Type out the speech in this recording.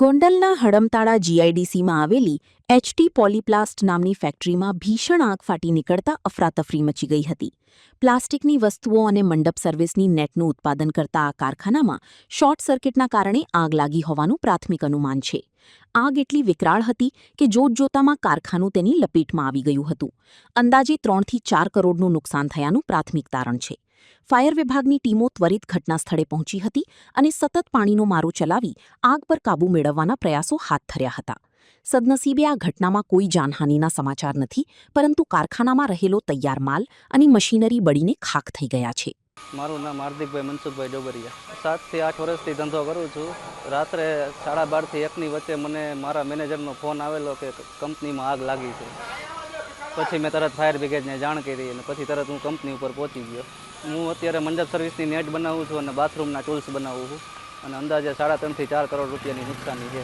ગોંડલના હડમતાળા જીઆઈડીસીમાં આવેલી HT Polyplast નામની ફેક્ટરીમાં ભીષણ આગ ફાટી નીકળતા અફરાતફરી મચી ગઈ હતી. પ્લાસ્ટિકની વસ્તુઓ અને મંડપ સર્વિસની નેટનું ઉત્પાદન કરતા આ કારખાનામાં શોર્ટ સર્કિટના કારણે આગ લાગી હોવાનું પ્રાથમિક અનુમાન છે. આગ એટલી વિકરાળ હતી કે જોતજોતામાં કારખાનું તેની લપેટમાં આવી ગયું હતું. અંદાજે 3 થી 4 કરોડનું નુકસાન થયાનું પ્રાથમિક તારણ છે. ફાયર વિભાગની ટીમો ત્વરિત ઘટના સ્થળે પહોંચી હતી અને સતત પાણીનો મારો ચલાવી આગ પર કાબૂ મેળવવાના પ્રયાસો હાથ ધર્યા હતા. સદનસીબે આ ઘટનામાં કોઈ જાનહાનિના સમાચાર નથી, પરંતુ કારખાનામાં રહેલો તૈયાર માલ અને મશીનરી બળીને ખાખ થઈ ગયા છે. મારું નામ હાર્દિકભાઈ મનસુખભાઈ ડોબરિયા. 7 થી 8 વર્ષથી ધંધો કરું છું. રાત્રે 12:30 થી 1ની વચ્ચે મને મારા મેનેજરનો ફોન આવેલો કે કંપનીમાં આગ લાગી છે. પછી મેં તરત ફાયર બ્રિગેડને જાણ કરી અને પછી તરત હું કંપની ઉપર પહોંચી ગયો. હું અત્યારે મંડપ સર્વિસની નેટ બનાવું છું અને બાથરૂમના ટૂલ્સ બનાવું છું અને અંદાજે 3.5 થી 4 કરોડ રૂપિયાની નુકસાની છે.